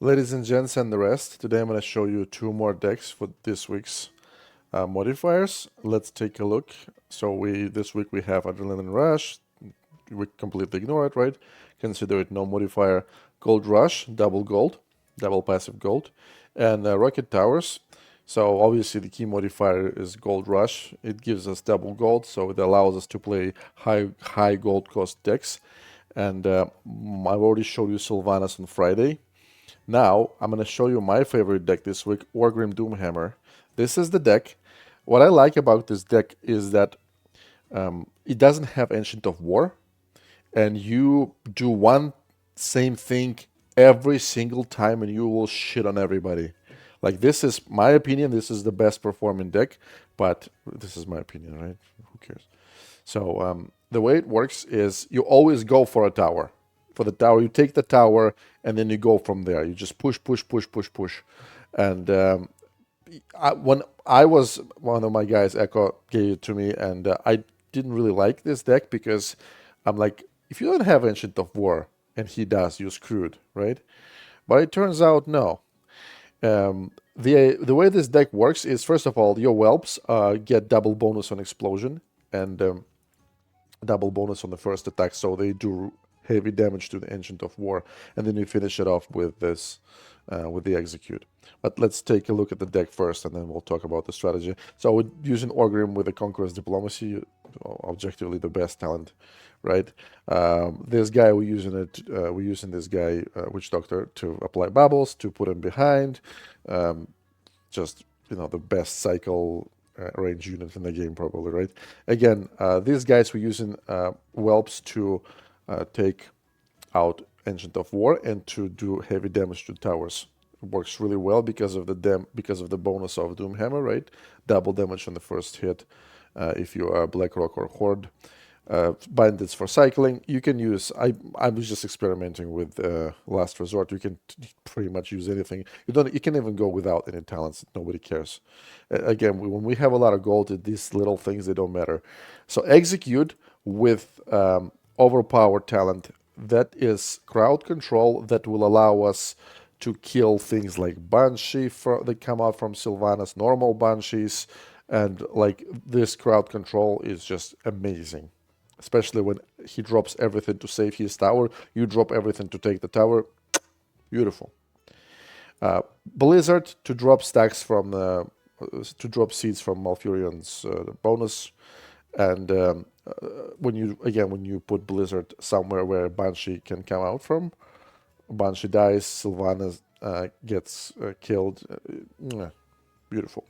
Ladies and gents and the rest, today I'm going to show you two more decks for this week's modifiers. Let's take a look. So this week we have Adrenaline Rush. We completely ignore it, right? Consider it no modifier. Gold Rush, double gold, double passive gold, and Rocket Towers. So obviously the key modifier is Gold Rush. It gives us double gold, so it allows us to play high gold cost decks. And I've already showed you Sylvanas on Friday. Now, I'm going to show you my favorite deck this week, Wargrim Doomhammer. This is the deck. What I like about this deck is that it doesn't have Ancient of War, and you do one same thing every single time, and you will shit on everybody. Like, this is my opinion. This is the best performing deck, but this is my opinion, right? Who cares? So the way it works is you always go for a tower. For the tower, you take the tower, and then you go from there. You just push, push, push, push, push. And when I was, one of my guys, Echo, gave it to me, and I didn't really like this deck because I'm like, if you don't have Ancient of War, and he does, you're screwed, right? But it turns out, no. The way this deck works is, first of all, your whelps get double bonus on explosion and double bonus on the first attack, so they do heavy damage to the Ancient of War, and then you finish it off with this, with the Execute. But let's take a look at the deck first, and then we'll talk about the strategy. So we're using Orgrim with the Conqueror's Diplomacy, objectively the best talent, right? This guy, we're using this guy, Witch Doctor, to apply bubbles, to put him behind, just, the best cycle range unit in the game, probably, right? Again, these guys were using whelps to take out Ancient of War and to do heavy damage to towers. It works really well because of the bonus of Doomhammer, right? Double damage on the first hit if you are Blackrock or Horde. Bandits for cycling. You can use. I was just experimenting with Last Resort. You can pretty much use anything. You can even go without any talents. Nobody cares. Again, when we have a lot of gold, these little things, they don't matter. So Execute with overpowered talent. That is crowd control that will allow us to kill things like Banshee that come out from Sylvanas, normal Banshees, and like this crowd control is just amazing. Especially when he drops everything to save his tower, you drop everything to take the tower. Beautiful. Blizzard to drop stacks from to drop seeds from Malfurion's bonus, and when you put Blizzard somewhere where Banshee can come out from, Banshee dies, Sylvanas gets killed. Beautiful.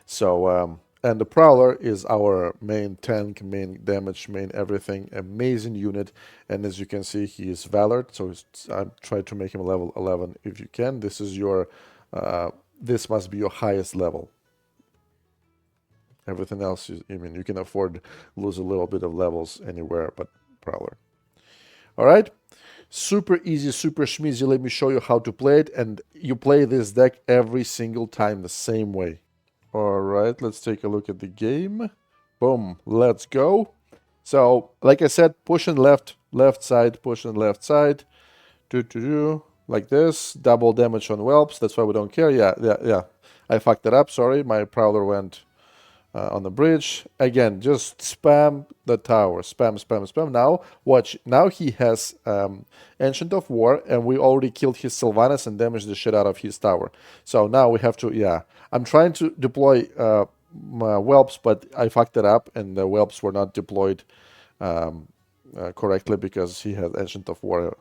So. And the Prowler is our main tank, main damage, main everything. Amazing unit. And as you can see, he is Valored. So I try to make him level 11 if you can. This is your, this must be your highest level. Everything else, you can afford lose a little bit of levels anywhere but Prowler. All right. Super easy, super schmeezy. Let me show you how to play it. And you play this deck every single time the same way. All right, let's take a look at the game. Boom, let's go. So, like I said, pushing left side, pushing left side. Like this. Double damage on whelps. That's why we don't care. Yeah. I fucked it up. Sorry, my Prowler went on the bridge. Again, just spam the tower. Spam. Now, watch. Now he has Ancient of War, and we already killed his Sylvanas and damaged the shit out of his tower. So now we have to, I'm trying to deploy my whelps, but I fucked it up, and the whelps were not deployed correctly because he had Ancient of War.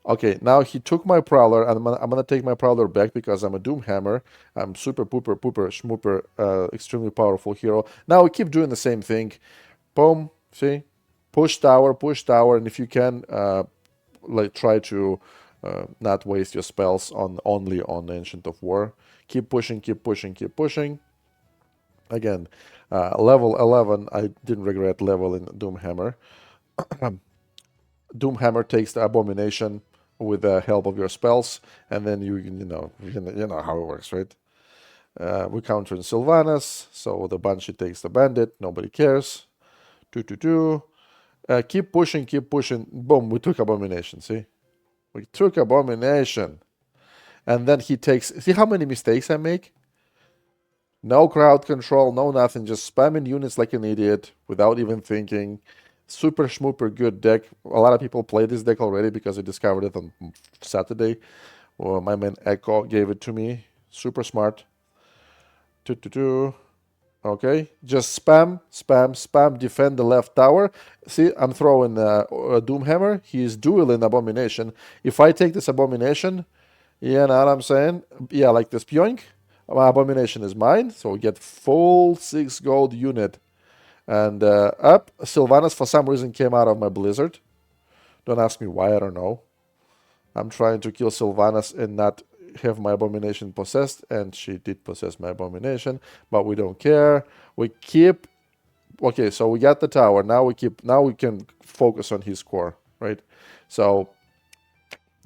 Okay, now he took my Prowler, and I'm gonna take my Prowler back because I'm a Doomhammer. I'm super pooper schmooper, extremely powerful hero. Now we keep doing the same thing. Boom, see? Push tower, and if you can, try to not waste your spells only on Ancient of War. Keep pushing. Again, level 11, I didn't regret level in Doomhammer. Doomhammer takes the Abomination with the help of your spells, and then you know how it works, right? We're countering Sylvanas, so the Banshee takes the Bandit. Nobody cares. Keep pushing. Boom, we took Abomination, see? We took Abomination. And then he takes... See how many mistakes I make? No crowd control, no nothing. Just spamming units like an idiot without even thinking. Super schmooper good deck. A lot of people play this deck already because I discovered it on Saturday. Well, my man Echo gave it to me. Super smart. Okay, just spam, spam, spam, defend the left tower. See, I'm throwing a Doomhammer. He's dueling Abomination. If I take this Abomination, you know what I'm saying? Yeah, like this Pyoink. My Abomination is mine, so we get full 6 gold unit. And up, Sylvanas for some reason came out of my Blizzard. Don't ask me why, I don't know. I'm trying to kill Sylvanas and not have my Abomination possessed, and she did possess my Abomination, but we don't care. We keep... Okay, so we got the tower. Now we can focus on his core, right? So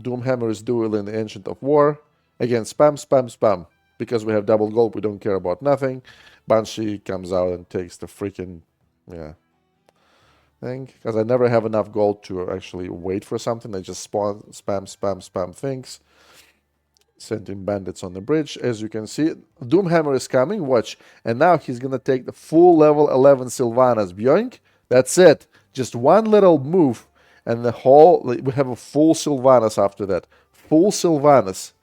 Doomhammer is dueling the Ancient of War. Again, spam, spam, spam. Because we have double gold, we don't care about nothing. Banshee comes out and takes the freaking... Yeah. Thing. Because I never have enough gold to actually wait for something. I just spawn, spam, spam, spam things. Sending bandits on the bridge. As you can see, Doomhammer is coming. Watch. And now he's going to take the full level 11 Sylvanas. Bjoink. That's it. Just one little move. And the whole... We have a full Sylvanas after that. Full Sylvanas.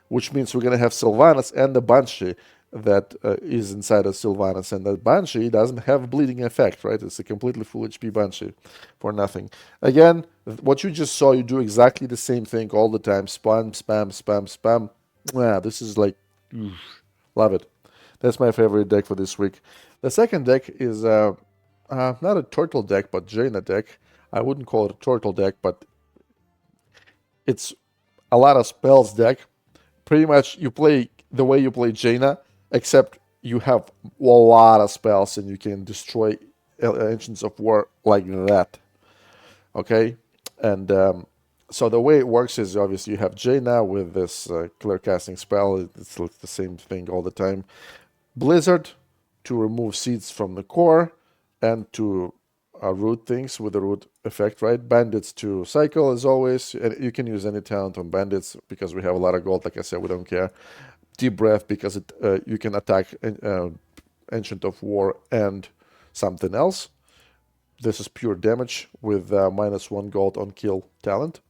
Which means we're going to have Sylvanas and the Banshee that is inside of Sylvanas. And that Banshee doesn't have bleeding effect, right? It's a completely full HP Banshee for nothing. Again, what you just saw, you do exactly the same thing all the time. Spam, spam, spam, spam. Yeah, this is like... love it. That's my favorite deck for this week. The second deck is not a turtle deck, but Jaina deck. I wouldn't call it a turtle deck, but it's a lot of spells deck. Pretty much you play the way you play Jaina, except you have a lot of spells and you can destroy Ancients of War like that. Okay? And so the way it works is obviously you have Jaina with this clear casting spell. It's like the same thing all the time. Blizzard to remove seeds from the core and to root things with the root effect, right? Bandits to cycle as always. And you can use any talent on bandits because we have a lot of gold. Like I said, we don't care. Deep breath because you can attack Ancient of War and something else. This is pure damage with -1 gold on kill talent.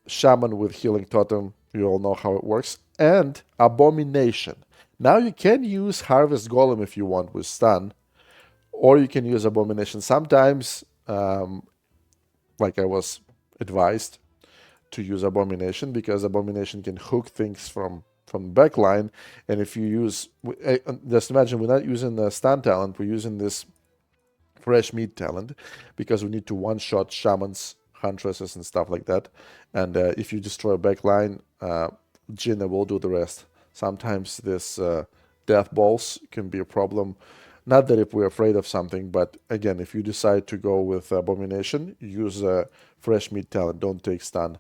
Shaman with healing totem. You all know how it works. And Abomination. Now you can use Harvest Golem if you want with stun. Or you can use Abomination. Sometimes, like I was advised to use Abomination because Abomination can hook things from the back line. And if you use... just imagine we're not using the stun talent. We're using this fresh meat talent because we need to one-shot shamans, huntresses, and stuff like that. And if you destroy a back line, Jaina will do the rest. Sometimes this death balls can be a problem. Not that if we're afraid of something, but again, if you decide to go with Abomination, use fresh meat talent, don't take stun.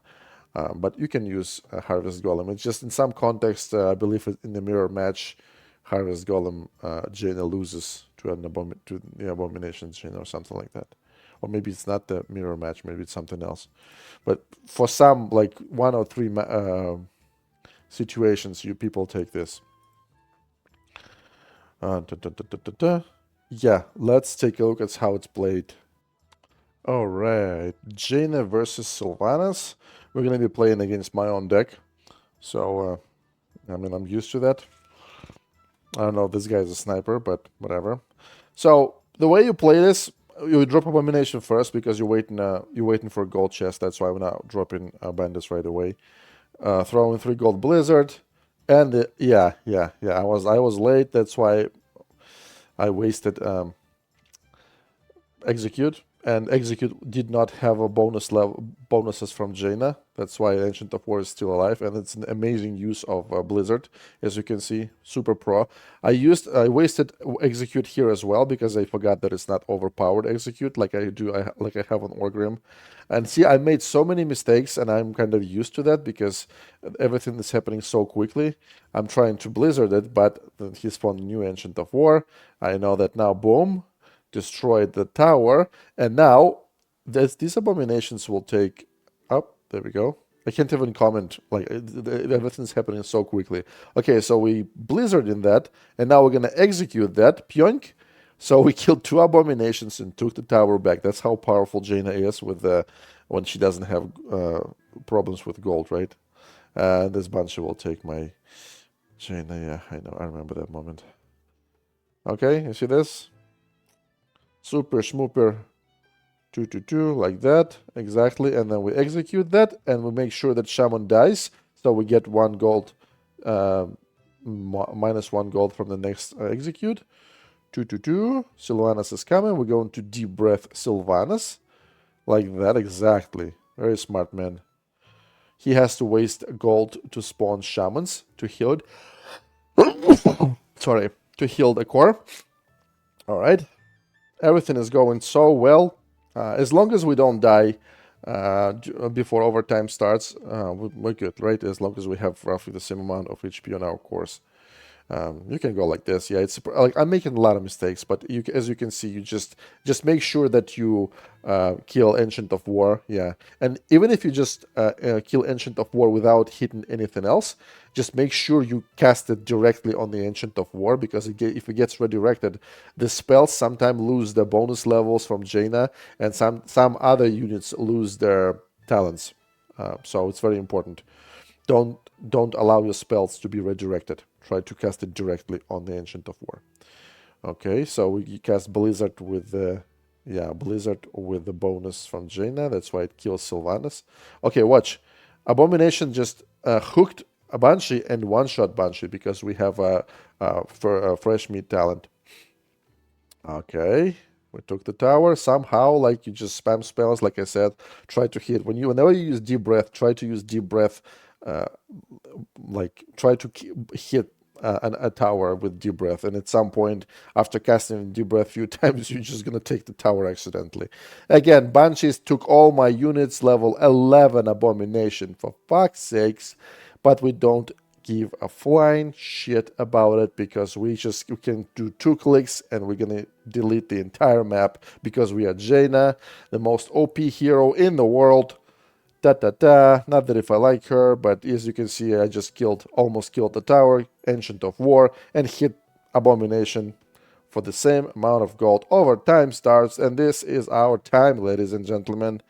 But you can use Harvest Golem. It's just in some context, I believe in the mirror match, Harvest Golem, Jaina loses to the Abomination Jaina or something like that. Or maybe it's not the mirror match, maybe it's something else. But for some, like 1 or 3 situations, you people take this. Yeah, let's take a look at how it's played. Alright, Jaina versus Sylvanas. We're going to be playing against my own deck. So, I mean, I'm used to that. I don't know if this guy's a sniper, but whatever. So, the way you play this, you drop Abomination first because you're waiting for a gold chest. That's why we're not dropping bandits right away. Throwing 3 gold Blizzard. And yeah, I was late. That's why I wasted Execute. And Execute did not have a bonuses from Jaina. That's why Ancient of War is still alive. And it's an amazing use of Blizzard. As you can see, super pro. I wasted Execute here as well because I forgot that it's not overpowered Execute like I have on Orgrim. And see, I made so many mistakes and I'm kind of used to that because everything is happening so quickly. I'm trying to Blizzard it, but he spawned a new Ancient of War. I know that now, boom. Destroyed the tower, and now these Abominations will take up. There we go. I can't even comment. Like, everything's happening so quickly. Okay, so we blizzard in that, and now we're gonna execute that. Pyoink. So we killed 2 abominations and took the tower back. That's how powerful Jaina is with when she doesn't have problems with gold, right? This Banshee will take my Jaina. Yeah, I know. I remember that moment. Okay, you see this? Super schmooper. 2 like that, exactly, and then we execute that, and we make sure that Shaman dies, so we get 1 gold, minus 1 gold from the next execute. 2. Sylvanas is coming. We're going to deep breath Sylvanas, like that, exactly. Very smart man. He has to waste gold to spawn Shamans to heal it. Sorry, to heal the core. All right, everything is going so well. As long as we don't die before overtime starts, we're good, right? As long as we have roughly the same amount of HP on our course. You can go like this. Yeah, it's like I'm making a lot of mistakes, but as you can see, you just make sure that you kill Ancient of War. Yeah, and even if you just kill Ancient of War without hitting anything else, just make sure you cast it directly on the Ancient of War, because if it gets redirected, the spells sometimes lose their bonus levels from Jaina, and some other units lose their talents. So it's very important. Don't allow your spells to be redirected. Try to cast it directly on the Ancient of War. Okay, so we cast Blizzard with the bonus from Jaina. That's why it kills Sylvanas. Okay, watch. Abomination just hooked a Banshee and one-shot Banshee because we have a fresh meat talent. Okay, we took the tower. Somehow, like, you just spam spells, like I said. Try to hit. Whenever you use Deep Breath, try to use Deep Breath. Like, try to hit a tower with Deep Breath, and at some point after casting Deep Breath a few times, you're just gonna take the tower accidentally. Again, Banshees took all my units, level 11 Abomination, for fuck's sakes, but we don't give a flying shit about it, because we can do 2 clicks and we're gonna delete the entire map, because we are Jaina, the most OP hero in the world. Not that if I like her, but as you can see, I just almost killed the tower, Ancient of War, and hit Abomination for the same amount of gold. Overtime starts, and this is our time, ladies and gentlemen.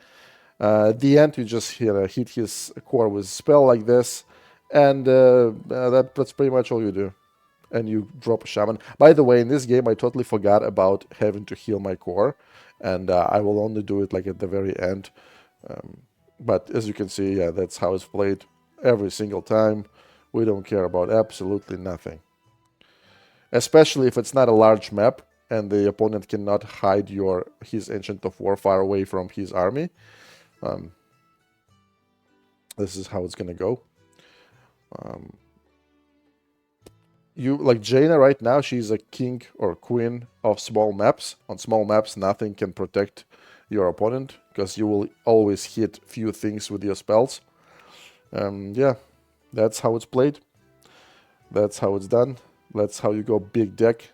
At the end, you just hit his core with a spell like this, and that's pretty much all you do. And you drop a Shaman. By the way, in this game, I totally forgot about having to heal my core, and I will only do it like at the very end. But as you can see, yeah, that's how it's played every single time. We don't care about absolutely nothing. Especially if it's not a large map and the opponent cannot hide his Ancient of War far away from his army. This is how it's gonna go. Like Jaina right now, she's a king or queen of small maps. On small maps, nothing can protect your opponent, because you will always hit few things with your spells. Yeah, that's how it's played. That's how it's done. That's how you go big deck.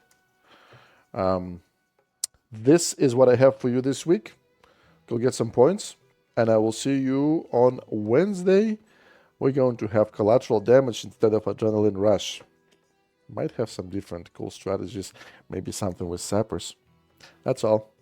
This is what I have for you this week. Go get some points, and I will see you on Wednesday. We're going to have collateral damage instead of adrenaline rush. Might have some different cool strategies, maybe something with sappers. That's all.